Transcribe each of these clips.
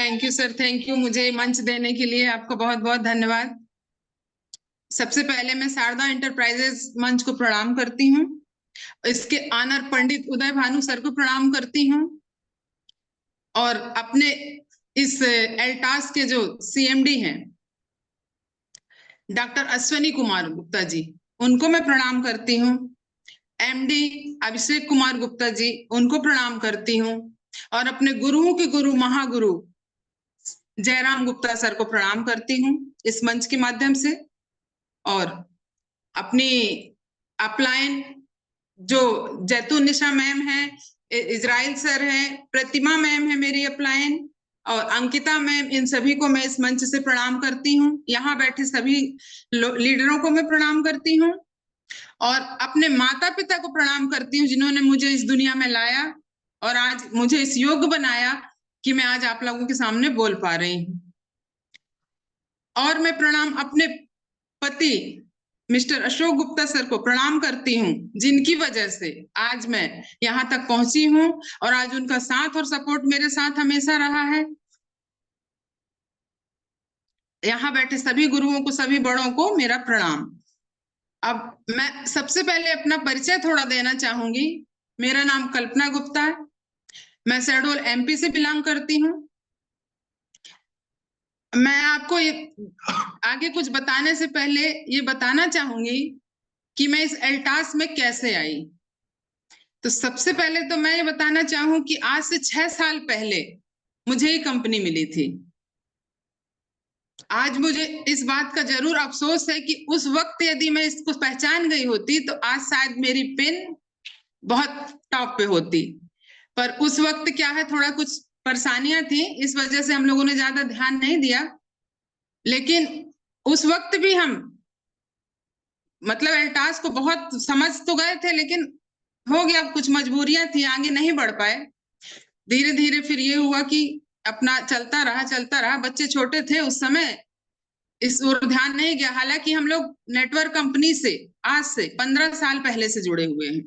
Thank you sir, thank you. मुझे मंच देने के लिए आपका बहुत बहुत धन्यवाद। सबसे पहले मैं शारदा एंटरप्राइजेस मंच को प्रणाम करती हूँ। इसके ऑनर पंडित उदय भानु सर को प्रणाम करती हूँ, और अपने इस एल्टास के जो सीएमडी हैं डॉक्टर अश्विनी कुमार गुप्ता जी, उनको मैं प्रणाम करती हूँ। एमडी अभिषेक कुमार गुप्ता जी, उनको प्रणाम करती हूँ। और अपने गुरुओं के गुरु महागुरु जयराम गुप्ता सर को प्रणाम करती हूँ इस मंच के माध्यम से। और अपनी अपलाइन जो जैतून निशा मैम है, इजराइल सर है, प्रतिमा मैम है मेरी अपलाइन, और अंकिता मैम, इन सभी को मैं इस मंच से प्रणाम करती हूँ। यहाँ बैठे सभी लीडरों को मैं प्रणाम करती हूँ, और अपने माता पिता को प्रणाम करती हूँ जिन्होंने मुझे इस दुनिया में लाया और आज मुझे इस योग्य बनाया कि मैं आज आप लोगों के सामने बोल पा रही हूँ। और मैं प्रणाम अपने पति मिस्टर अशोक गुप्ता सर को प्रणाम करती हूँ, जिनकी वजह से आज मैं यहाँ तक पहुंची हूँ, और आज उनका साथ और सपोर्ट मेरे साथ हमेशा रहा है। यहाँ बैठे सभी गुरुओं को, सभी बड़ों को मेरा प्रणाम। अब मैं सबसे पहले अपना परिचय थोड़ा देना चाहूंगी। मेरा नाम कल्पना गुप्ता है, मैं शहडोल एमपी से बिलोंग करती हूँ। मैं आपको आगे कुछ बताने से पहले ये बताना चाहूंगी कि मैं इस एल्टास में कैसे आई। तो सबसे पहले तो मैं ये बताना चाहूं कि आज से 6 साल पहले मुझे ये कंपनी मिली थी। आज मुझे इस बात का जरूर अफसोस है कि उस वक्त यदि मैं इसको पहचान गई होती तो आज शायद मेरी पेन बहुत टॉप पे होती। पर उस वक्त क्या है, थोड़ा कुछ परेशानियां थी, इस वजह से हम लोगों ने ज्यादा ध्यान नहीं दिया। लेकिन उस वक्त भी हम मतलब एल्टास को बहुत समझ तो गए थे, लेकिन हो गया, कुछ मजबूरियां थी, आगे नहीं बढ़ पाए। धीरे धीरे फिर ये हुआ कि अपना चलता रहा। बच्चे छोटे थे उस समय, इस ओर ध्यान नहीं गया। हालांकि हम लोग नेटवर्क कंपनी से आज से 15 साल पहले से जुड़े हुए हैं,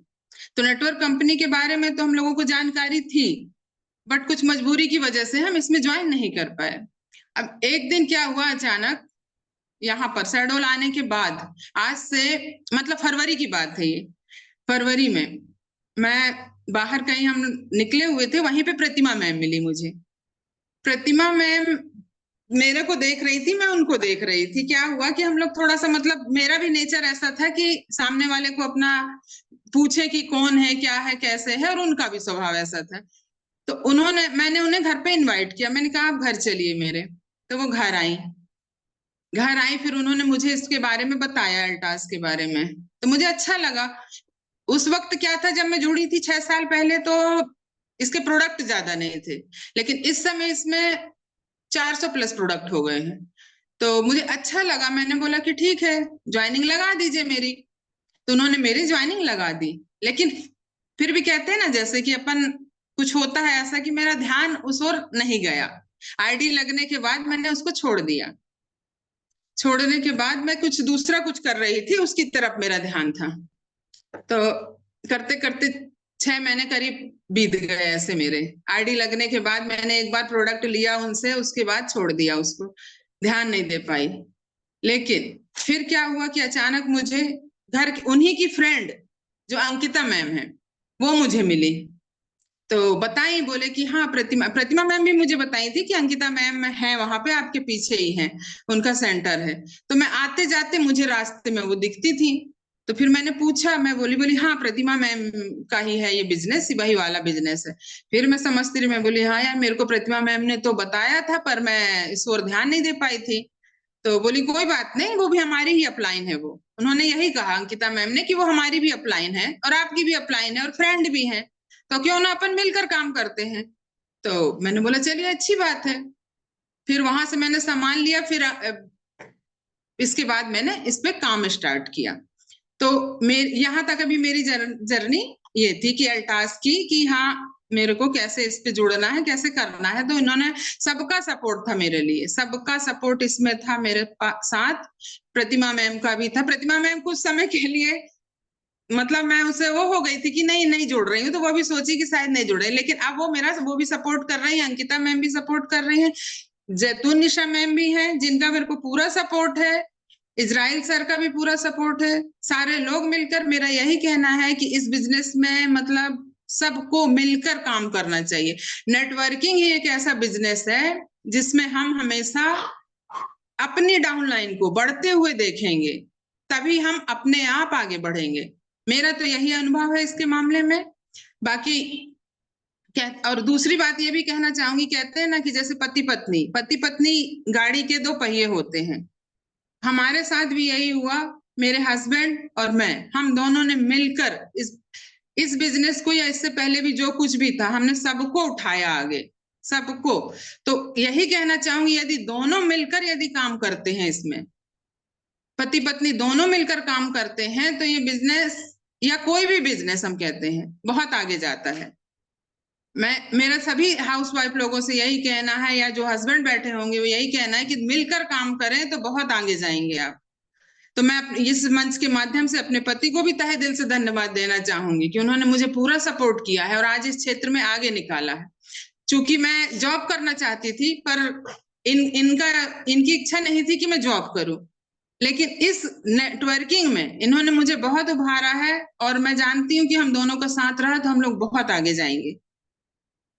तो नेटवर्क कंपनी के बारे में तो हम लोगों को जानकारी थी, बट कुछ मजबूरी की वजह से हम इसमें ज्वाइन नहीं कर पाए। अब एक दिन क्या हुआ, अचानक यहाँ पर शहडोल आने के बाद, आज से मतलब फरवरी की बात है ये, फरवरी में मैं बाहर कहीं हम निकले हुए थे, वहीं पे प्रतिमा मैम मिली मुझे। प्रतिमा मैम मेरे को देख रही थी, मैं उनको देख रही थी। क्या हुआ कि हम लोग थोड़ा सा, मतलब मेरा भी नेचर ऐसा था कि सामने वाले को अपना पूछे कि कौन है, क्या है, कैसे है, और उनका भी स्वभाव ऐसा था। तो मैंने उन्हें घर पे इनवाइट किया। मैंने कहा आप घर चलिए मेरे, तो वो घर आई। फिर उन्होंने मुझे इसके बारे में बताया, अल्टास के बारे में, तो मुझे अच्छा लगा। उस वक्त क्या था, जब मैं जुड़ी थी 6 साल पहले, तो इसके प्रोडक्ट ज्यादा नहीं थे, लेकिन इस समय इसमें 400 प्लस प्रोडक्ट हो गए हैं। तो मुझे अच्छा लगा, मैंने बोला कि ठीक है, ज्वाइनिंग लगा दीजिए मेरी। तो उन्होंने मेरी ज्वाइनिंग लगा दी। लेकिन फिर भी कहते हैं ना, जैसे कि अपन, कुछ होता है ऐसा कि मेरा ध्यान उस ओर नहीं गया। आईडी लगने के बाद मैंने उसको छोड़ दिया। छोड़ने के बाद मैं कुछ दूसरा कुछ कर रही थी, उसकी तरफ मेरा ध्यान था। तो करते करते 6 महीने करीब बीत गए ऐसे मेरे। आईडी लगने के बाद मैंने एक बार प्रोडक्ट लिया उनसे, उसके बाद छोड़ दिया उसको, ध्यान नहीं दे पाई। लेकिन फिर क्या हुआ कि अचानक मुझे घर की उन्हीं की फ्रेंड जो अंकिता मैम है, वो मुझे मिली। तो बताई, बोले कि हाँ, प्रतिमा मैम भी मुझे बताई थी कि अंकिता मैम है वहां पे, आपके पीछे ही है, उनका सेंटर है। तो मैं आते जाते मुझे रास्ते में वो दिखती थी। तो फिर मैंने पूछा, मैं बोली हाँ, प्रतिमा मैम का ही है ये बिजनेस, वही वाला बिजनेस है। फिर मैं समझती रही, मैं बोली हाँ यार, मेरे को प्रतिमा मैम ने तो बताया था, पर मैं इस ओर ध्यान नहीं दे पाई थी। तो बोली कोई बात नहीं, वो भी हमारी ही अपलाइन है। वो उन्होंने यही कहा अंकिता मैम ने कि वो हमारी भी अपलाइन है और आपकी भी अपलाइन है और फ्रेंड भी है, तो क्यों ना अपन मिलकर काम करते हैं। तो मैंने बोला चलिए, अच्छी बात है। फिर वहां से मैंने सामान लिया। फिर इसके बाद मैंने इस पे काम स्टार्ट किया। तो यहाँ तक अभी मेरी जर्नी ये थी कि अल्टास की, कि हाँ, मेरे को कैसे इस पे जुड़ना है, कैसे करना है। तो इन्होंने, सबका सपोर्ट था मेरे लिए, सबका सपोर्ट इसमें था मेरे साथ। प्रतिमा मैम का भी था। प्रतिमा मैम कुछ समय के लिए मतलब मैं उसे वो हो गई थी कि नहीं जोड़ रही हूँ, तो वो भी सोची कि शायद नहीं जुड़े, लेकिन अब वो भी सपोर्ट कर रही है, अंकिता मैम भी सपोर्ट कर रही है, जैतून निशा मैम भी हैं जिनका मेरे को पूरा सपोर्ट है, इजराइल सर का भी पूरा सपोर्ट है। सारे लोग मिलकर, मेरा यही कहना है कि इस बिजनेस में मतलब सबको मिलकर काम करना चाहिए। नेटवर्किंग ही एक ऐसा बिजनेस है जिसमें हम हमेशा अपनी डाउनलाइन को बढ़ते हुए देखेंगे, तभी हम अपने आप आगे बढ़ेंगे। मेरा तो यही अनुभव है इसके मामले में। बाकी और दूसरी बात ये भी कहना चाहूंगी, कहते हैं ना कि जैसे पति पत्नी गाड़ी के दो पहिए होते हैं, हमारे साथ भी यही हुआ। मेरे हस्बैंड और मैं, हम दोनों ने मिलकर इस बिजनेस को, या इससे पहले भी जो कुछ भी था, हमने सबको उठाया आगे, सबको। तो यही कहना चाहूंगी, यदि दोनों मिलकर यदि काम करते हैं, इसमें पति पत्नी दोनों मिलकर काम करते हैं, तो ये बिजनेस या कोई भी बिजनेस हम कहते हैं बहुत आगे जाता है। मेरा सभी हाउसवाइफ लोगों से यही कहना है, या जो हस्बैंड बैठे होंगे वो यही कहना है कि मिलकर काम करें तो बहुत आगे जाएंगे आप। तो मैं इस मंच के माध्यम से अपने पति को भी तहे दिल से धन्यवाद देना चाहूंगी कि उन्होंने मुझे पूरा सपोर्ट किया है और आज इस क्षेत्र में आगे निकाला है। चूंकि मैं जॉब करना चाहती थी, पर इनकी इच्छा नहीं थी कि मैं जॉब करूं, लेकिन इस नेटवर्किंग में इन्होंने मुझे बहुत उभारा है, और मैं जानती हूँ कि हम दोनों का साथ रहा तो हम लोग बहुत आगे जाएंगे।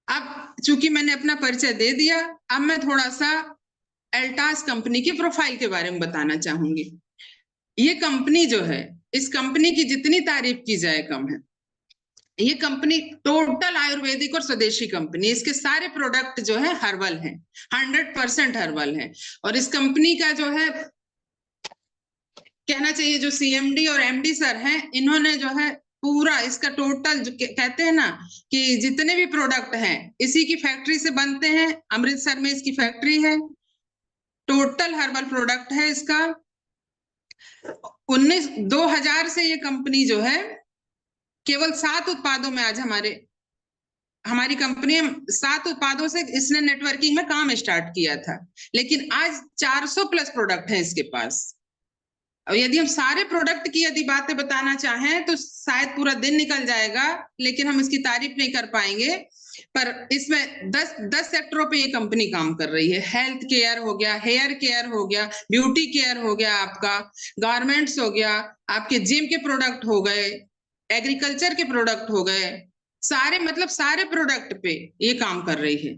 अब चूंकि मैंने अपना परिचय दे दिया, अब मैं थोड़ा सा एल्टास कंपनी की प्रोफाइल के बारे में बताना चाहूंगी। ये कंपनी जो है, इस कंपनी की जितनी तारीफ की जाए कम है। ये कंपनी टोटल आयुर्वेदिक और स्वदेशी कंपनी, इसके सारे प्रोडक्ट जो है हर्बल हैं, 100% हर्बल हैं। और इस कंपनी का जो है कहना चाहिए, जो सीएमडी और एमडी सर हैं, इन्होंने जो है पूरा इसका टोटल, जो कहते हैं ना कि जितने भी प्रोडक्ट हैं इसी की फैक्ट्री से बनते हैं, अमृतसर में इसकी फैक्ट्री है, टोटल हर्बल प्रोडक्ट है इसका। 2000 से ये कंपनी जो है केवल 7 उत्पादों में, आज हमारी कंपनी 7 उत्पादों से इसने नेटवर्किंग में काम स्टार्ट किया था, लेकिन आज 400 प्लस प्रोडक्ट है इसके पास। और यदि हम सारे प्रोडक्ट की यदि बातें बताना चाहें तो शायद पूरा दिन निकल जाएगा, लेकिन हम इसकी तारीफ नहीं कर पाएंगे। पर इसमें 10 सेक्टरों पे ये कंपनी काम कर रही है। हेल्थ केयर हो गया, हेयर केयर हो गया, ब्यूटी केयर हो गया, आपका गारमेंट्स हो गया, आपके जिम के प्रोडक्ट हो गए, एग्रीकल्चर के प्रोडक्ट हो गए, सारे मतलब सारे प्रोडक्ट पे ये काम कर रही है।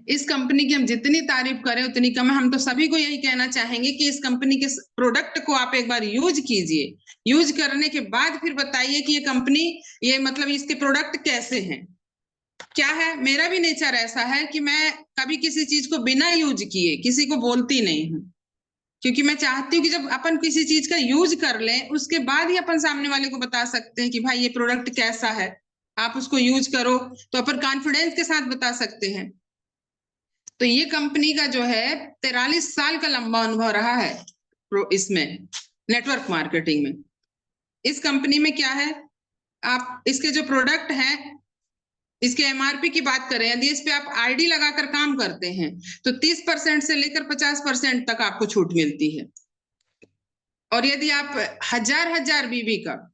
इस कंपनी की हम जितनी तारीफ करें उतनी कम है। हम तो सभी को यही कहना चाहेंगे कि इस कंपनी के प्रोडक्ट को आप एक बार यूज कीजिए, यूज करने के बाद फिर बताइए कि ये कंपनी, ये मतलब इसके प्रोडक्ट कैसे हैं, क्या है। मेरा भी नेचर ऐसा है कि मैं कभी किसी चीज को बिना यूज किए किसी को बोलती नहीं हूँ, क्योंकि मैं चाहती हूँ कि जब अपन किसी चीज का यूज कर लें उसके बाद ही अपन सामने वाले को बता सकते हैं कि भाई ये प्रोडक्ट कैसा है, आप उसको यूज करो, तो अपन कॉन्फिडेंस के साथ बता सकते हैं। तो ये कंपनी का जो है 43 साल का लंबा अनुभव रहा है इसमें नेटवर्क मार्केटिंग में। इस कंपनी में क्या है, आप इसके जो प्रोडक्ट हैं, इसके एमआरपी की बात करें, यदि इस पे आप आईडी लगाकर काम करते हैं तो 30% से लेकर 50% तक आपको छूट मिलती है। और यदि आप हजार बीबी का,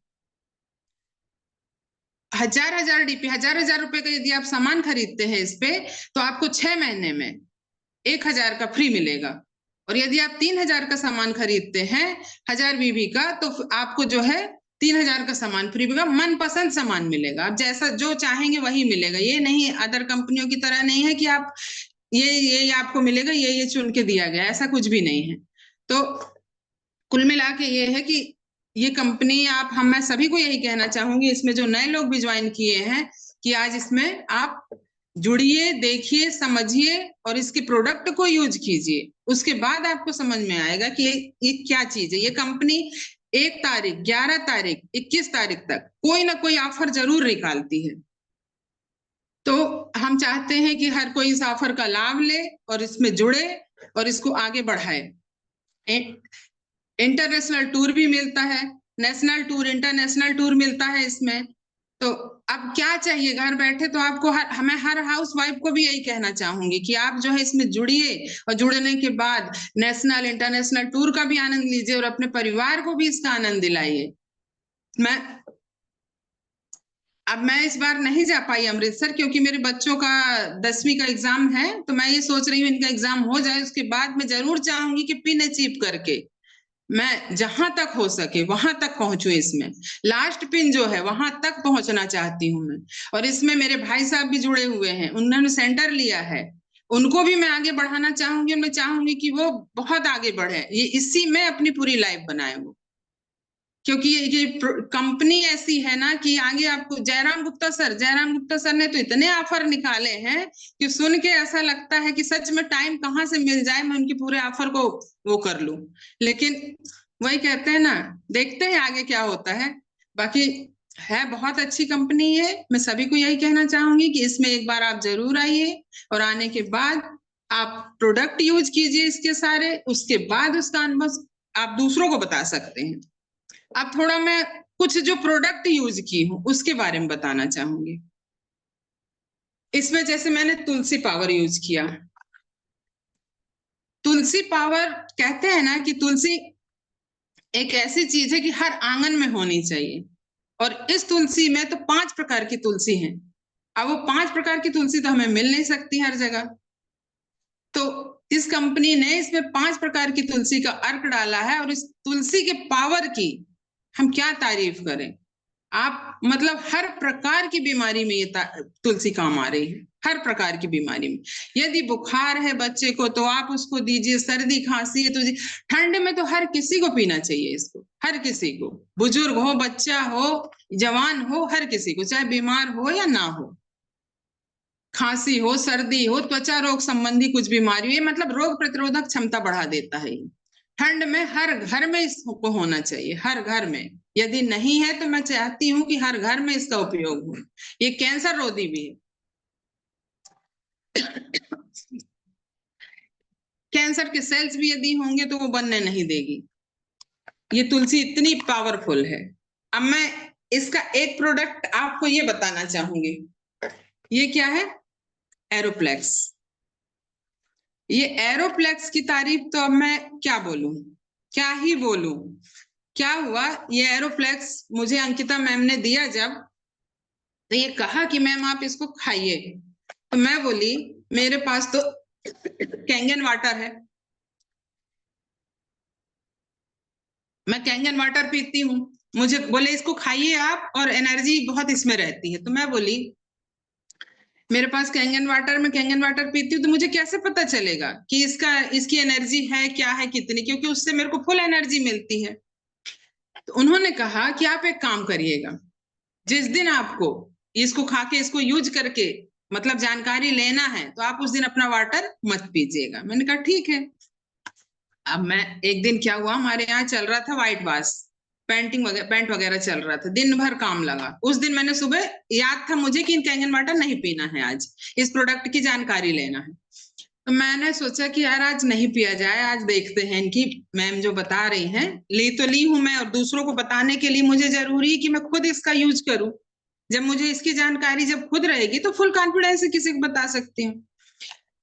हजार डीपी, हजार रुपए का यदि आप सामान खरीदते हैं इस पे, तो आपको 6 महीने में 1000 का फ्री मिलेगा। और यदि आप 3000 का सामान खरीदते हैं 1000 बीबी का, तो आपको जो है 3000 का सामान फ्री मिलेगा, मनपसंद सामान मिलेगा, आप जैसा जो चाहेंगे वही मिलेगा। ये नहीं, अदर कंपनियों की तरह नहीं है कि आप ये आपको मिलेगा, ये चुन के दिया गया, ऐसा कुछ भी नहीं है। तो कुल मिला के ये है कि ये कंपनी, मैं सभी को यही कहना चाहूंगी, इसमें जो नए लोग भी ज्वाइन किए हैं, कि आज इसमें आप जुड़िए, देखिए, समझिए और इसके प्रोडक्ट को यूज कीजिए। उसके बाद आपको समझ में आएगा कि ये क्या चीज है। ये कंपनी 1 तारीख, 11 तारीख, 21 तारीख तक कोई ना कोई ऑफर जरूर निकालती है। तो हम चाहते हैं कि हर कोई इस ऑफर का लाभ ले और इसमें जुड़े और इसको आगे बढ़ाए। इंटरनेशनल टूर भी मिलता है, नेशनल टूर, इंटरनेशनल टूर मिलता है इसमें। तो अब क्या चाहिए घर बैठे, तो आपको मैं हर हाउस वाइफ को भी यही कहना चाहूंगी कि आप जो है इसमें जुड़िए, और जुड़ने के बाद नेशनल इंटरनेशनल टूर का भी आनंद लीजिए और अपने परिवार को भी इसका आनंद दिलाइए। मैं अब मैं इस बार नहीं जा पाई अमृतसर, क्योंकि मेरे बच्चों का 10वीं का एग्जाम है, तो मैं ये सोच रही हूँ इनका एग्जाम हो जाए उसके बाद मैं जरूर चाहूंगी कि पिन अचीव करके मैं जहां तक हो सके वहां तक पहुंचू, इसमें लास्ट पिन जो है वहां तक पहुंचना चाहती हूँ मैं। और इसमें मेरे भाई साहब भी जुड़े हुए हैं, उन्होंने सेंटर लिया है, उनको भी मैं आगे बढ़ाना चाहूंगी, और मैं चाहूंगी कि वो बहुत आगे बढ़े, ये इसी में अपनी पूरी लाइफ बनाए वो। क्योंकि ये कंपनी ऐसी है ना कि आगे आपको जयराम गुप्ता सर ने तो इतने ऑफर निकाले हैं कि सुन के ऐसा लगता है कि सच में टाइम कहाँ से मिल जाए मैं उनके पूरे ऑफर को वो कर लूं। लेकिन वही कहते हैं ना, देखते हैं आगे क्या होता है। बाकी है बहुत अच्छी कंपनी है, मैं सभी को यही कहना चाहूंगी कि इसमें एक बार आप जरूर आइए, और आने के बाद आप प्रोडक्ट यूज कीजिए इसके सारे, उसके बाद उसका अनुभव आप दूसरों को बता सकते हैं। अब थोड़ा मैं कुछ जो प्रोडक्ट यूज की हूँ उसके बारे में बताना चाहूंगी। इसमें जैसे मैंने तुलसी पावर यूज किया। तुलसी पावर, कहते हैं ना कि तुलसी एक ऐसी चीज है कि हर आंगन में होनी चाहिए, और इस तुलसी में तो 5 प्रकार की तुलसी है। अब वो 5 प्रकार की तुलसी तो हमें मिल नहीं सकती हर जगह, तो इस कंपनी ने इसमें 5 प्रकार की तुलसी का अर्क डाला है, और इस तुलसी के पावर की हम क्या तारीफ करें। आप मतलब हर प्रकार की बीमारी में ये तुलसी काम आ रही है, हर प्रकार की बीमारी में। यदि बुखार है बच्चे को तो आप उसको दीजिए, सर्दी खांसी है तो ठंड में तो हर किसी को पीना चाहिए इसको, हर किसी को, बुजुर्ग हो, बच्चा हो, जवान हो, हर किसी को, चाहे बीमार हो या ना हो, खांसी हो, सर्दी हो, त्वचा रोग संबंधी कुछ बीमारी है, मतलब रोग प्रतिरोधक क्षमता बढ़ा देता है ये। ठंड में हर घर में इसको होना चाहिए, हर घर में। यदि नहीं है तो मैं चाहती हूँ कि हर घर में इसका उपयोग हो। ये कैंसर रोधी भी है। कैंसर के सेल्स भी यदि होंगे तो वो बनने नहीं देगी, ये तुलसी इतनी पावरफुल है। अब मैं इसका एक प्रोडक्ट आपको ये बताना चाहूंगी, ये क्या है, एरोप्लेक्स। ये एरोप्लेक्स की तारीफ तो अब मैं क्या बोलूं, क्या ही बोलूं। क्या हुआ, ये एरोप्लेक्स मुझे अंकिता मैम ने दिया जब, तो ये कहा कि मैम आप इसको खाइए, तो मैं बोली मेरे पास तो कैंगन वाटर है, मैं कैंगन वाटर पीती हूँ, मुझे बोले इसको खाइए आप और एनर्जी बहुत इसमें रहती है। तो मैं बोली मेरे पास कैंगन वाटर, मैं कैंगन वाटर पीती हूँ, तो मुझे कैसे पता चलेगा कि इसकी एनर्जी है क्या है कितनी, क्योंकि उससे मेरे को फुल एनर्जी मिलती है। तो उन्होंने कहा कि आप एक काम करिएगा, जिस दिन आपको इसको खा के इसको यूज करके मतलब जानकारी लेना है तो आप उस दिन अपना वाटर मत पीजिएगा। मैंने कहा ठीक है। अब मैं एक दिन क्या हुआ, हमारे यहाँ चल रहा था व्हाइट वाश, पेंट वगैरह चल रहा था, दिन भर काम लगा। उस दिन मैंने सुबह याद था मुझे कि कैंगन वाटर नहीं पीना है, आज इस प्रोडक्ट की जानकारी लेना है। तो मैंने सोचा कि यार आज नहीं पिया जाए, आज देखते हैं इनकी मैम जो बता रही हैं, ली तो ली हूं मैं, और दूसरों को बताने के लिए मुझे जरूरी है कि मैं खुद इसका यूज करूं। जब मुझे इसकी जानकारी जब खुद रहेगी तो फुल कॉन्फिडेंस से किसी को बता सकती हूँ।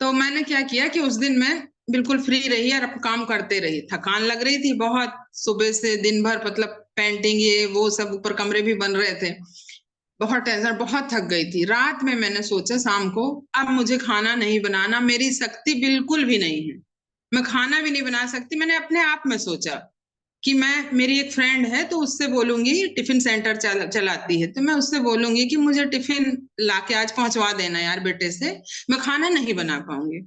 तो मैंने क्या किया कि उस दिन मैं बिल्कुल फ्री रही और काम करते रही, थकान लग रही थी बहुत, सुबह से दिन भर मतलब पेंटिंग ये वो सब, ऊपर कमरे भी बन रहे थे, बहुत टेंशन, बहुत थक गई थी। रात में मैंने सोचा शाम को अब मुझे खाना नहीं बनाना, मेरी शक्ति बिल्कुल भी नहीं है, मैं खाना भी नहीं बना सकती। मैंने अपने आप में सोचा कि मैं, मेरी एक फ्रेंड है तो उससे बोलूंगी, टिफिन सेंटर चलाती है, तो मैं उससे बोलूंगी कि मुझे टिफिन लाके आज पहुंचवा देना यार बेटे से, मैं खाना नहीं बना पाऊंगी।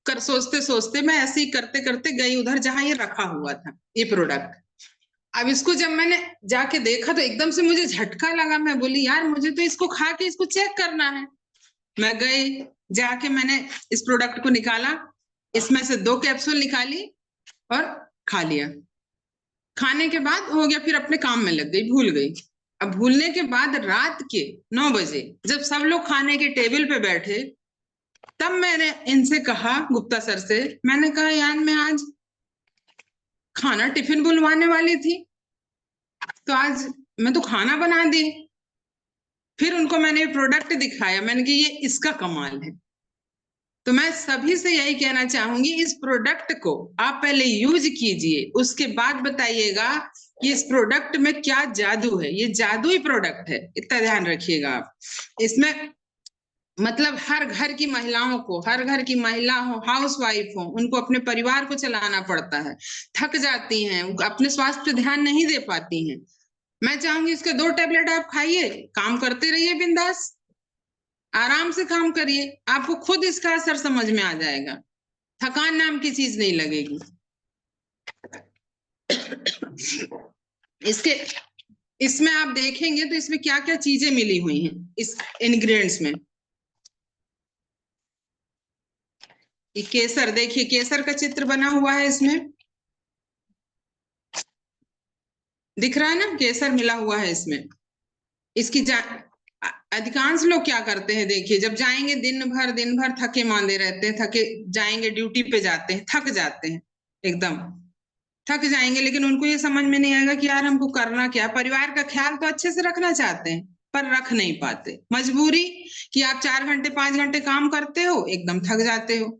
कर सोचते सोचते मैं ऐसे ही करते करते गई उधर जहां ये रखा हुआ था ये प्रोडक्ट। अब इसको जब मैंने जाके देखा तो एकदम से मुझे झटका लगा, मैं बोली यार मुझे तो इसको खा के इसको चेक करना है। मैं गई, जाके मैंने इस प्रोडक्ट को निकाला, इसमें से 2 कैप्सूल निकाली और खा लिया। खाने के बाद हो गया, फिर अपने काम में लग गई, भूल गई। अब भूलने के बाद रात के 9 बजे जब सब लोग खाने के टेबल पे बैठे, तब मैंने इनसे कहा, गुप्ता सर से, मैंने कहा यार मैं आज खाना टिफिन बुलवाने वाली थी, तो आज मैं तो खाना बना दी। फिर उनको मैंने प्रोडक्ट दिखाया, मैंने कहा ये इसका कमाल है। तो मैं सभी से यही कहना चाहूंगी, इस प्रोडक्ट को आप पहले यूज कीजिए, उसके बाद बताइएगा कि इस प्रोडक्ट में क्या जादू है। ये जादुई प्रोडक्ट है, इतना ध्यान रखिएगा आप। इसमें मतलब हर घर की महिलाओं को, हर घर की महिला हो, हाउस वाइफ हो, उनको अपने परिवार को चलाना पड़ता है, थक जाती हैं, अपने स्वास्थ्य पे ध्यान नहीं दे पाती हैं। मैं चाहूंगी इसके 2 टैबलेट आप खाइए, काम करते रहिए बिंदास, आराम से काम करिए, आपको खुद इसका असर समझ में आ जाएगा, थकान नाम की चीज नहीं लगेगी। इसके इसमें आप देखेंगे तो इसमें क्या क्या चीजें मिली हुई हैं इस इंग्रेडिएंट्स में। ये केसर, देखिए केसर का चित्र बना हुआ है इसमें, दिख रहा है ना, केसर मिला हुआ है इसमें। इसकी अधिकांश लोग क्या करते हैं, देखिए जब जाएंगे दिन भर थके मांदे रहते हैं, थके जाएंगे, ड्यूटी पे जाते हैं, थक जाते हैं, एकदम थक जाएंगे, लेकिन उनको ये समझ में नहीं आएगा कि यार हमको करना क्या। परिवार का ख्याल तो अच्छे से रखना चाहते हैं पर रख नहीं पाते, मजबूरी कि आप 4 घंटे 5 घंटे काम करते हो, एकदम थक जाते हो।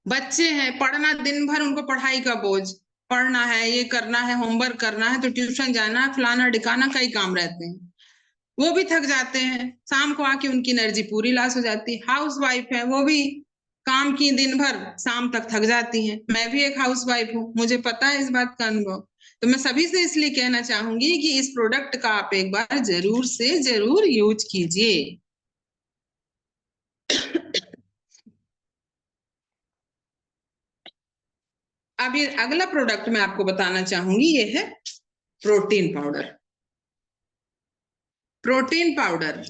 बच्चे हैं, पढ़ना दिन भर, उनको पढ़ाई का बोझ, पढ़ना है, ये करना है, होमवर्क करना है, तो ट्यूशन जाना है, फलाना ढिकाना, कई काम रहते हैं, वो भी थक जाते हैं। शाम को आके उनकी एनर्जी पूरी लॉस हो जाती है। हाउस वाइफ है, वो भी काम की दिन भर, शाम तक थक जाती हैं। मैं भी एक हाउस वाइफ हूँ, मुझे पता है इस बात का अनुभव। तो मैं सभी से इसलिए कहना चाहूंगी कि इस प्रोडक्ट का आप एक बार जरूर से जरूर यूज कीजिए। अब ये अगला प्रोडक्ट मैं आपको बताना चाहूंगी, ये है प्रोटीन पाउडर। प्रोटीन पाउडर,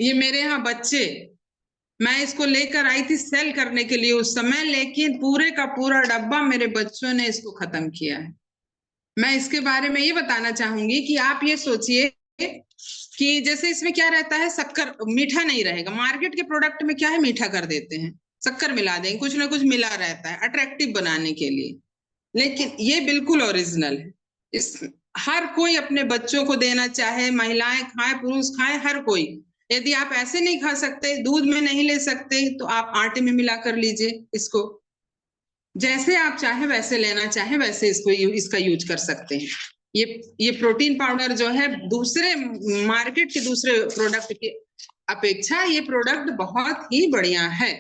ये मेरे यहाँ बच्चे, मैं इसको लेकर आई थी सेल करने के लिए उस समय, लेकिन पूरे का पूरा डब्बा मेरे बच्चों ने इसको खत्म किया है। मैं इसके बारे में ये बताना चाहूंगी कि आप ये सोचिए कि जैसे इसमें क्या रहता है, शक्कर, मीठा नहीं रहेगा। मार्केट के प्रोडक्ट में क्या है, मीठा कर देते हैं, शक्कर मिला देंगे, कुछ ना कुछ मिला रहता है अट्रैक्टिव बनाने के लिए, लेकिन ये बिल्कुल ओरिजिनल है। इस हर कोई अपने बच्चों को देना चाहे, महिलाएं खाएं, पुरुष खाएं, हर कोई। यदि आप ऐसे नहीं खा सकते, दूध में नहीं ले सकते, तो आप आटे में मिला कर लीजिए इसको, जैसे आप चाहे वैसे लेना चाहे वैसे इसको इसका यूज कर सकते हैं। ये प्रोटीन पाउडर जो है, दूसरे मार्केट के दूसरे प्रोडक्ट की अपेक्षा ये प्रोडक्ट बहुत ही बढ़िया है।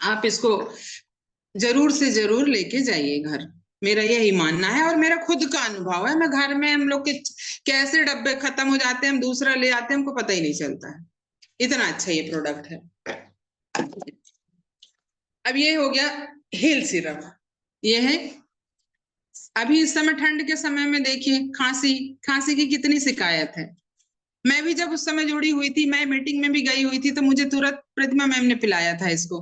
आप इसको जरूर से जरूर लेके जाइए घर, मेरा यही मानना है और मेरा खुद का अनुभव है। मैं घर में, हम लोग के कैसे डब्बे खत्म हो जाते हैं, हम दूसरा ले आते हैं, हमको पता ही नहीं चलता है, इतना अच्छा ये प्रोडक्ट है। अब ये हो गया हिल सिरप, ये है अभी इस समय ठंड के समय में, देखिए खांसी, खांसी की कितनी शिकायत है। मैं भी जब उस समय जुड़ी हुई थी, मैं मीटिंग में भी गई हुई थी, तो मुझे तुरंत प्रतिमा मैम ने पिलाया था इसको,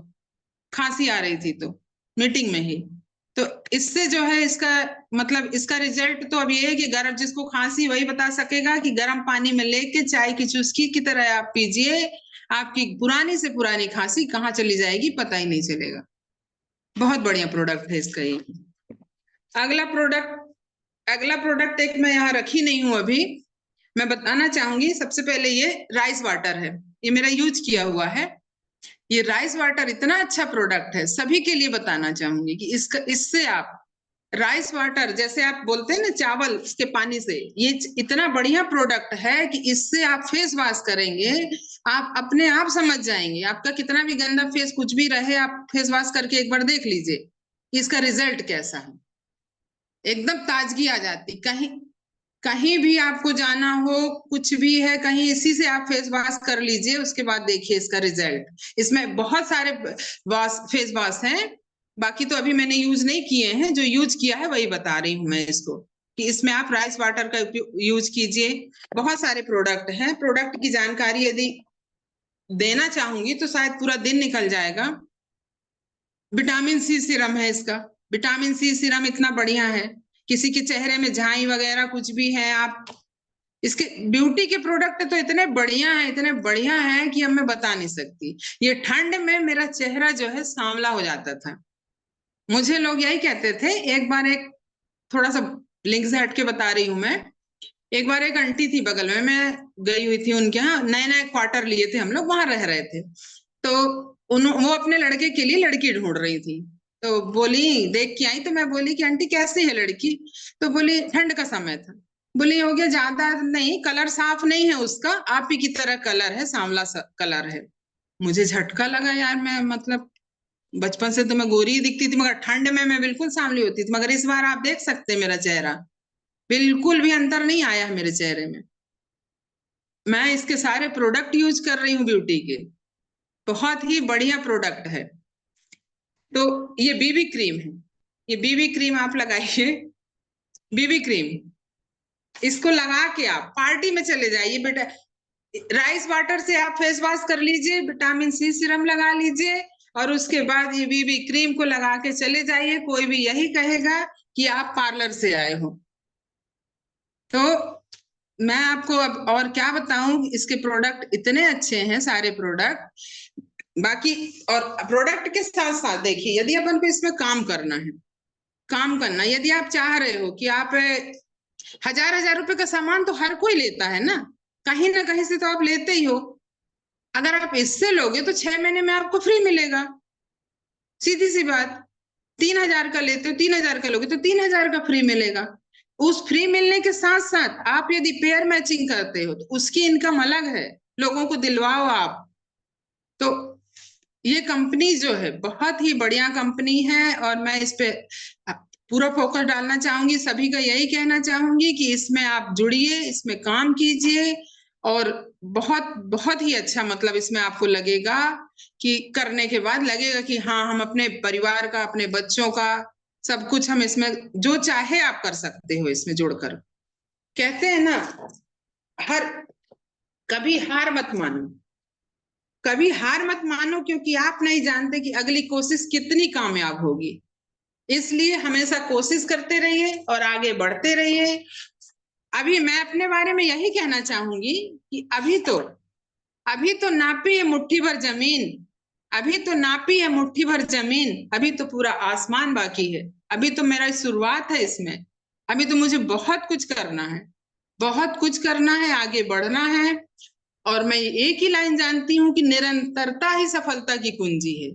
खांसी आ रही थी तो मीटिंग में ही। तो इससे जो है, इसका मतलब इसका रिजल्ट तो अब ये है कि गर्म, जिसको खांसी वही बता सकेगा कि गर्म पानी में लेके चाय की चुस्की की तरह आप पीजिए, आपकी पुरानी से पुरानी खांसी कहाँ चली जाएगी पता ही नहीं चलेगा। बहुत बढ़िया प्रोडक्ट है इसका ये। अगला प्रोडक्ट एक मैं यहाँ रखी नहीं हूं अभी, मैं बताना चाहूंगी। सबसे पहले ये राइस वाटर है, ये मेरा यूज किया हुआ है। ये राइस वाटर इतना अच्छा प्रोडक्ट है, सभी के लिए बताना चाहूंगी कि इससे आप राइस वाटर, जैसे आप बोलते हैं ना चावल के पानी से, ये इतना बढ़िया प्रोडक्ट है कि इससे आप फेस वॉश करेंगे, आप अपने आप समझ जाएंगे, आपका कितना भी गंदा फेस कुछ भी रहे, आप फेस वॉश करके एक बार देख लीजिए इसका रिजल्ट कैसा है। एकदम ताजगी आ जाती, कहीं कहीं भी आपको जाना हो, कुछ भी है, कहीं इसी से आप फेस वॉश कर लीजिए, उसके बाद देखिए इसका रिजल्ट। इसमें बहुत सारे फेस वॉश हैं, बाकी तो अभी मैंने यूज नहीं किए हैं, जो यूज किया है वही बता रही हूँ मैं इसको, कि इसमें आप राइस वाटर का यूज कीजिए। बहुत सारे प्रोडक्ट हैं, प्रोडक्ट की जानकारी यदि देना चाहूंगी तो शायद पूरा दिन निकल जाएगा। विटामिन सी सीरम है इसका, विटामिन सी सीरम इतना बढ़िया है, किसी के चेहरे में झाई वगैरह कुछ भी है, आप इसके ब्यूटी के प्रोडक्ट तो इतने बढ़िया है, इतने बढ़िया है कि अब मैं बता नहीं सकती। ये ठंड में मेरा चेहरा जो है सांवला हो जाता था। मुझे लोग यही कहते थे, एक बार एक थोड़ा सा लिंक से हटके बता रही हूं मैं, एक बार एक आंटी थी बगल में, मैं गई हुई थी उनके यहाँ, नए नए क्वार्टर लिए थे हम लोग, वहां रह रहे थे। तो वो अपने लड़के के लिए लड़की ढूंढ रही थी। तो बोली, देख के आई, तो मैं बोली कि आंटी कैसी है लड़की? तो बोली ठंड का समय था। बोली हो गया, ज्यादा नहीं, कलर साफ नहीं है उसका, आप ही की तरह कलर है, सांवला सा कलर है। मुझे झटका लगा यार, मैं मतलब बचपन से तो मैं गोरी ही दिखती थी, मगर ठंड में मैं बिल्कुल सांवली होती थी। मगर इस बार आप देख सकते हैं मेरा चेहरा, बिल्कुल भी अंतर नहीं आया है मेरे चेहरे में। मैं इसके सारे प्रोडक्ट यूज कर रही हूँ ब्यूटी के, बहुत ही बढ़िया प्रोडक्ट है। तो ये बीबी क्रीम है, ये बीबी क्रीम आप लगाइए, बीबी क्रीम। इसको लगा के आप पार्टी में चले जाइए बेटा। राइस वाटर से आप फेस वॉश कर लीजिए, विटामिन सी सीरम लगा लीजिए, और उसके बाद ये बीबी क्रीम को लगा के चले जाइए। कोई भी यही कहेगा कि आप पार्लर से आए हो। तो मैं आपको अब और क्या बताऊं, इसके प्रोडक्ट इतने अच्छे हैं सारे प्रोडक्ट। बाकी और प्रोडक्ट के साथ साथ देखिए, यदि अपन को इसमें काम करना है, काम करना, यदि आप चाह रहे हो कि आप 1000 1000 रुपए का सामान तो हर कोई लेता है ना कहीं से तो आप लेते ही हो। अगर आप इससे लोगे तो 6 महीने में आपको फ्री मिलेगा, सीधी सी बात। 3000 का लेते हो, 3000 का लोगे तो 3000 का फ्री मिलेगा। उस फ्री मिलने के साथ साथ आप यदि पेयर मैचिंग करते हो तो उसकी इनकम अलग है, लोगों को दिलवाओ आप। तो ये कंपनी जो है बहुत ही बढ़िया कंपनी है, और मैं इस पे पूरा फोकस डालना चाहूंगी। सभी का यही कहना चाहूंगी कि इसमें आप जुड़िए, इसमें काम कीजिए, और बहुत बहुत ही अच्छा, मतलब इसमें आपको लगेगा कि करने के बाद लगेगा कि हाँ, हम अपने परिवार का, अपने बच्चों का सब कुछ हम इसमें जो चाहे आप कर सकते हो इसमें जुड़कर। कहते हैं ना, हर कभी हार मत मानो, कभी हार मत मानो, क्योंकि आप नहीं जानते कि अगली कोशिश कितनी कामयाब होगी। इसलिए हमेशा कोशिश करते रहिए और आगे बढ़ते रहिए। अभी मैं अपने बारे में यही कहना चाहूंगी कि अभी तो नापी है मुट्ठी भर जमीन, अभी तो नापी है मुट्ठी भर जमीन, अभी तो पूरा आसमान बाकी है। अभी तो मेरा शुरुआत है इसमें, अभी तो मुझे बहुत कुछ करना है, बहुत कुछ करना है, आगे बढ़ना है। और मैं एक ही लाइन जानती हूँ कि निरंतरता ही सफलता की कुंजी है।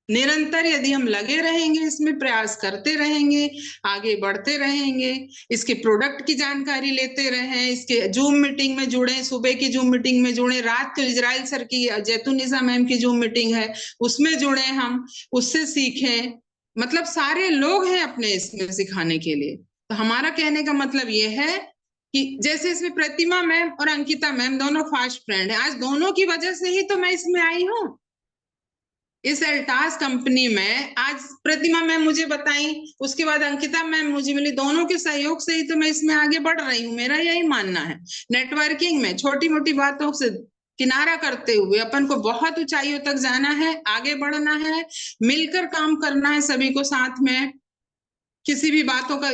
निरंतर यदि हम लगे रहेंगे, इसमें प्रयास करते रहेंगे, आगे बढ़ते रहेंगे, इसके प्रोडक्ट की जानकारी लेते रहें, इसके जूम मीटिंग में जुड़े, सुबह की जूम मीटिंग में जुड़े, रात को इजराइल सर की, जैतूनिसा मैम की जूम मीटिंग है उसमें जुड़े, हम उससे सीखें। मतलब सारे लोग हैं अपने इसमें सिखाने के लिए। तो हमारा कहने का मतलब ये है कि जैसे इसमें प्रतिमा मैम और अंकिता मैम दोनों फास्ट फ्रेंड है, आज दोनों की वजह से ही तो मैं इसमें आई हूँ। इस एल्टास कंपनी में आज प्रतिमा मैम मुझे बताई, उसके बाद अंकिता मैम मुझे मिली, दोनों के सहयोग से ही तो मैं इसमें आगे बढ़ रही हूँ। मेरा यही मानना है, नेटवर्किंग में छोटी मोटी बातों से किनारा करते हुए अपन को बहुत ऊंचाइयों तक जाना है, आगे बढ़ना है, मिलकर काम करना है सभी को साथ में। किसी भी बातों का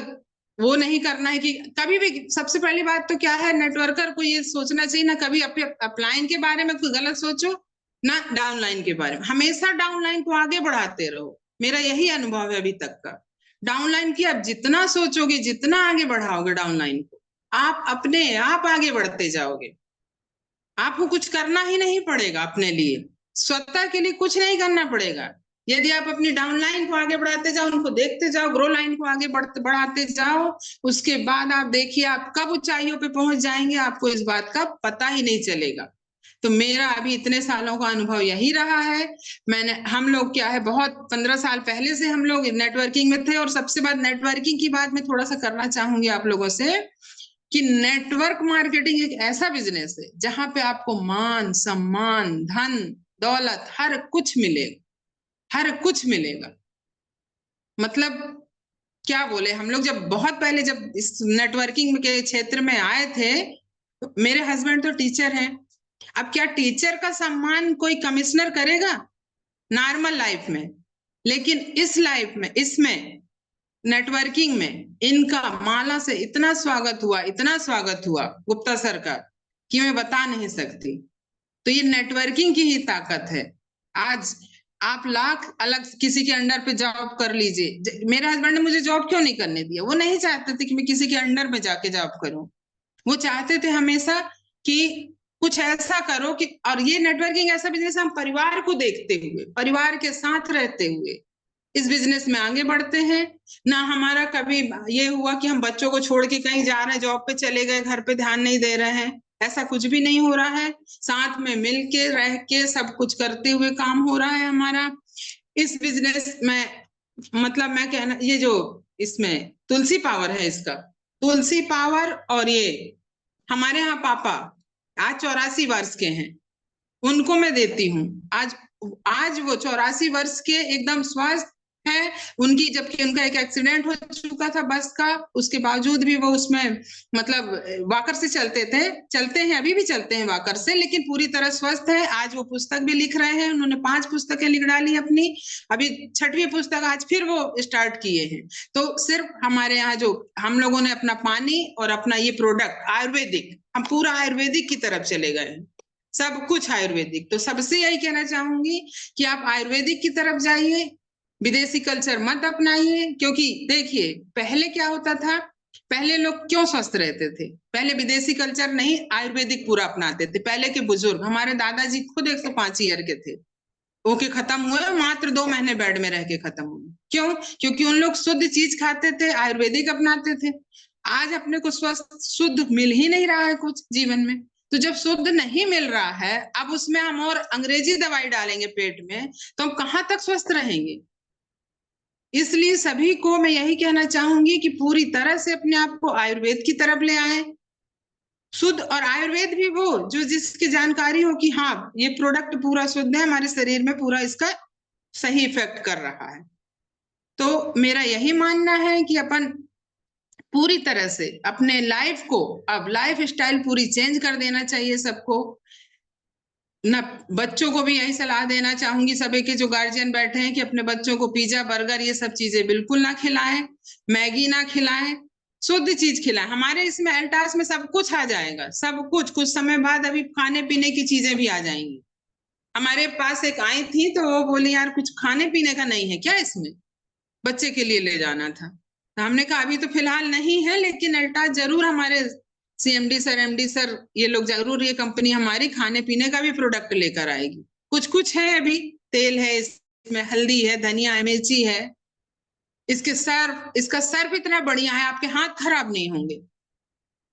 वो नहीं करना है कि कभी भी, सबसे पहली बात तो क्या है, नेटवर्कर को ये सोचना चाहिए ना कभी अपलाइन के बारे में कोई गलत सोचो, ना डाउनलाइन के बारे में। हमेशा डाउनलाइन को आगे बढ़ाते रहो, मेरा यही अनुभव है अभी तक का। डाउनलाइन की आप जितना सोचोगे, जितना आगे बढ़ाओगे डाउनलाइन को, आप अपने आप आगे बढ़ते जाओगे। आपको कुछ करना ही नहीं पड़ेगा, अपने लिए स्वतः के लिए कुछ नहीं करना पड़ेगा। यदि आप अपनी डाउनलाइन को आगे बढ़ाते जाओ, उनको देखते जाओ, ग्रो लाइन को आगे बढ़ाते जाओ, उसके बाद आप देखिए आप कब ऊंचाइयों पे पहुंच जाएंगे, आपको इस बात का पता ही नहीं चलेगा। तो मेरा अभी इतने सालों का अनुभव यही रहा है। हम लोग क्या है, बहुत 15 साल पहले से हम लोग नेटवर्किंग में थे। और सबसे बात, नेटवर्किंग की बात मैं थोड़ा सा करना चाहूंगी आप लोगों से, कि नेटवर्क मार्केटिंग एक ऐसा बिजनेस है जहां पे आपको मान सम्मान, धन दौलत, हर कुछ मिलेगा, हर कुछ मिलेगा। मतलब क्या बोले, हम लोग जब बहुत पहले जब इस नेटवर्किंग के क्षेत्र में आए थे, तो मेरे हस्बैंड तो टीचर हैं। अब क्या टीचर का सम्मान कोई कमिश्नर करेगा नॉर्मल लाइफ में? लेकिन इस लाइफ में, इसमें नेटवर्किंग में इनका माला से इतना स्वागत हुआ, इतना स्वागत हुआ गुप्ता सर का, कि मैं बता नहीं सकती। तो ये नेटवर्किंग की ही ताकत है। आज आप लाख अलग किसी के अंडर पे जॉब कर लीजिए। मेरे हस्बैंड ने मुझे जॉब क्यों नहीं करने दिया, वो नहीं चाहते थे कि मैं किसी के अंडर में जाके जॉब करूं। वो चाहते थे हमेशा कि कुछ ऐसा करो कि, और ये नेटवर्किंग ऐसा बिजनेस हम परिवार को देखते हुए, परिवार के साथ रहते हुए इस बिजनेस में आगे बढ़ते हैं। ना हमारा कभी ये हुआ कि हम बच्चों को छोड़ के कहीं जा रहे हैं, जॉब पे चले गए, घर पे ध्यान नहीं दे रहे हैं, ऐसा कुछ भी नहीं हो रहा है। साथ में मिल के रह के सब कुछ करते हुए काम हो रहा है हमारा इस बिजनेस में। मतलब मैं कहना, ये जो इसमें तुलसी पावर है, इसका तुलसी पावर, और ये हमारे यहाँ पापा आज 84 वर्ष के हैं, उनको मैं देती हूँ। आज आज वो 84 वर्ष के एकदम स्वस्थ है। उनकी, जबकि उनका एक एक्सीडेंट हो चुका था बस का, उसके बावजूद भी वो उसमें मतलब वॉकर से चलते हैं, अभी भी चलते हैं वॉकर से, लेकिन पूरी तरह स्वस्थ है। आज वो पुस्तक भी लिख रहे हैं, उन्होंने 5 पुस्तकें लिख डाली अपनी, अभी 6वीं पुस्तक आज फिर वो स्टार्ट किए हैं। तो सिर्फ हमारे यहाँ जो हम लोगों ने अपना पानी और अपना ये प्रोडक्ट आयुर्वेदिक, हम पूरा आयुर्वेदिक की तरफ चले गए हैं, सब कुछ आयुर्वेदिक। तो सबसे यही कहना चाहूंगी कि आप आयुर्वेदिक की तरफ जाइए, विदेशी कल्चर मत अपनाइए। क्योंकि देखिए पहले क्या होता था, पहले लोग क्यों स्वस्थ रहते थे, पहले विदेशी कल्चर नहीं, आयुर्वेदिक पूरा अपनाते थे। पहले के बुजुर्ग, हमारे दादाजी खुद 105 ईयर के थे, ओके खत्म हुए, मात्र 2 महीने बेड में रह के खत्म हुए। क्यों? क्योंकि उन लोग शुद्ध चीज खाते थे, आयुर्वेदिक अपनाते थे। आज अपने को स्वस्थ शुद्ध मिल ही नहीं रहा है कुछ जीवन में। तो जब शुद्ध नहीं मिल रहा है, अब उसमें हम और अंग्रेजी दवाई डालेंगे पेट में, तो हम कहाँ तक स्वस्थ रहेंगे। इसलिए सभी को मैं यही कहना चाहूंगी कि पूरी तरह से अपने आप को आयुर्वेद की तरफ ले आए। शुद्ध, और आयुर्वेद भी वो जो जिसकी जानकारी हो कि हाँ ये प्रोडक्ट पूरा शुद्ध है, हमारे शरीर में पूरा इसका सही इफेक्ट कर रहा है। तो मेरा यही मानना है कि अपन पूरी तरह से अपने लाइफ को, अब लाइफ स्टाइल पूरी चेंज कर देना चाहिए सबको। ना बच्चों को भी यही सलाह देना चाहूंगी, सभी के जो गार्जियन बैठे हैं, कि अपने बच्चों को पिज्जा बर्गर ये सब चीजें बिल्कुल ना खिलाएं, मैगी ना खिलाएं, शुद्ध चीज खिलाएं। हमारे इसमें एल्टास में सब कुछ आ जाएगा, सब कुछ समय बाद अभी खाने पीने की चीजें भी आ जाएंगी। हमारे पास एक आई थी तो वो बोली यार कुछ खाने पीने का नहीं है क्या इसमें, बच्चे के लिए ले जाना था। तो हमने कहा अभी तो फिलहाल नहीं है, लेकिन अल्टास जरूर, हमारे सीएमडी सर, एमडी सर, ये लोग जरूर, ये कंपनी हमारी खाने पीने का भी प्रोडक्ट लेकर आएगी। कुछ कुछ है अभी, तेल है इसमें, हल्दी है, धनिया है, मिर्ची है, इसका सर्फ इतना बढ़िया है, आपके हाथ खराब नहीं होंगे।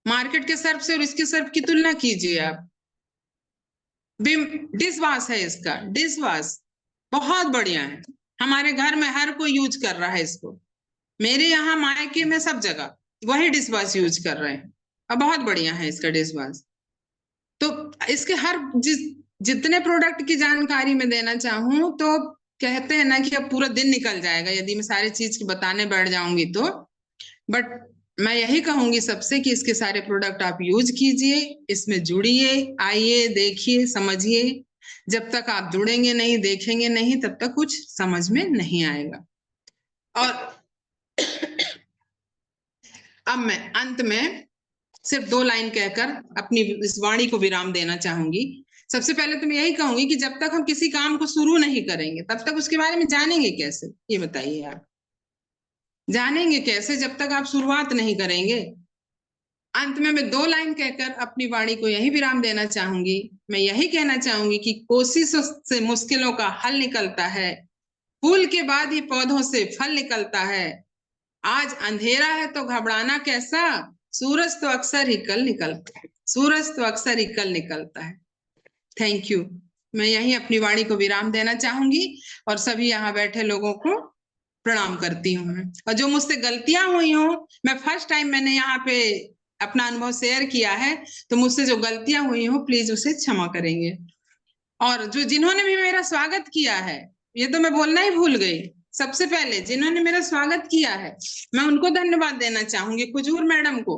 मार्केट के सर्फ से और इसके सर्फ की तुलना कीजिए आप। विम डिश वॉश है इसका, डिश वॉश बहुत बढ़िया है, हमारे घर में हर कोई यूज कर रहा है इसको। मेरे यहाँ मायके में सब जगह वही डिश वॉश यूज कर रहे हैं, अब बहुत बढ़िया है इसका डिश वॉश। तो इसके हर जितने प्रोडक्ट की जानकारी मैं देना चाहूँ, तो कहते हैं ना कि अब पूरा दिन निकल जाएगा यदि मैं सारी चीज बताने बैठ जाऊंगी तो। बट मैं यही कहूंगी सबसे कि इसके सारे प्रोडक्ट आप यूज कीजिए, इसमें जुड़िए, आइए, देखिए, समझिए। जब तक आप जुड़ेंगे नहीं, देखेंगे नहीं, तब तक कुछ समझ में नहीं आएगा। और अब मैं अंत में सिर्फ 2 लाइन कहकर अपनी इस वाणी को विराम देना चाहूंगी। सबसे पहले तो मैं यही कहूंगी कि जब तक हम किसी काम को शुरू नहीं करेंगे, तब तक उसके बारे में जानेंगे कैसे, ये बताइए आप। जानेंगे कैसे जब तक आप शुरुआत नहीं करेंगे। अंत में मैं 2 लाइन कहकर अपनी वाणी को यही विराम देना चाहूंगी। मैं यही कहना चाहूंगी कि कोशिशों से मुश्किलों का हल निकलता है, फूल के बाद ही पौधों से फल निकलता है। आज अंधेरा है तो घबराना कैसा, सूरज तो अक्सर ही कल निकलता है, सूरज तो अक्सर ही कल निकलता है। Thank you. मैं यही अपनी वाणी को विराम देना चाहूंगी और सभी यहाँ बैठे लोगों को प्रणाम करती हूँ मैं। और जो मुझसे गलतियां हुई हो, मैं फर्स्ट टाइम मैंने यहाँ पे अपना अनुभव शेयर किया है, तो मुझसे जो गलतियां हुई हो प्लीज उसे क्षमा करेंगे। और जो जिन्होंने भी मेरा स्वागत किया है, ये तो मैं बोलना ही भूल गई, सबसे पहले जिन्होंने मेरा स्वागत किया है, मैं उनको धन्यवाद देना चाहूंगी, कुजूर मैडम को,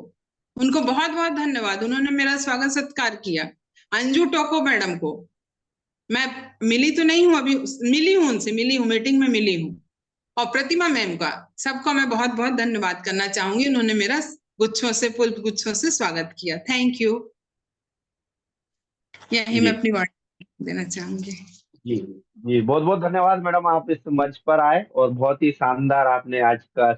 उनको बहुत बहुत धन्यवाद, उन्होंने मेरा स्वागत सत्कार किया। अंजू टोको मैडम को, मैं मिली तो नहीं हूँ अभी, मिली हूँ उनसे, मिली हूँ, मीटिंग में मिली हूँ। और प्रतिमा मैम का, सबको मैं बहुत बहुत धन्यवाद करना चाहूंगी, उन्होंने मेरा गुच्छों से, पुष्प गुच्छों से स्वागत किया। Thank you. यही मैं जी अपनी बात देना चाहूंगी। जी जी, बहुत बहुत धन्यवाद मैडम, आप इस मंच पर आए और बहुत ही शानदार आपने आज का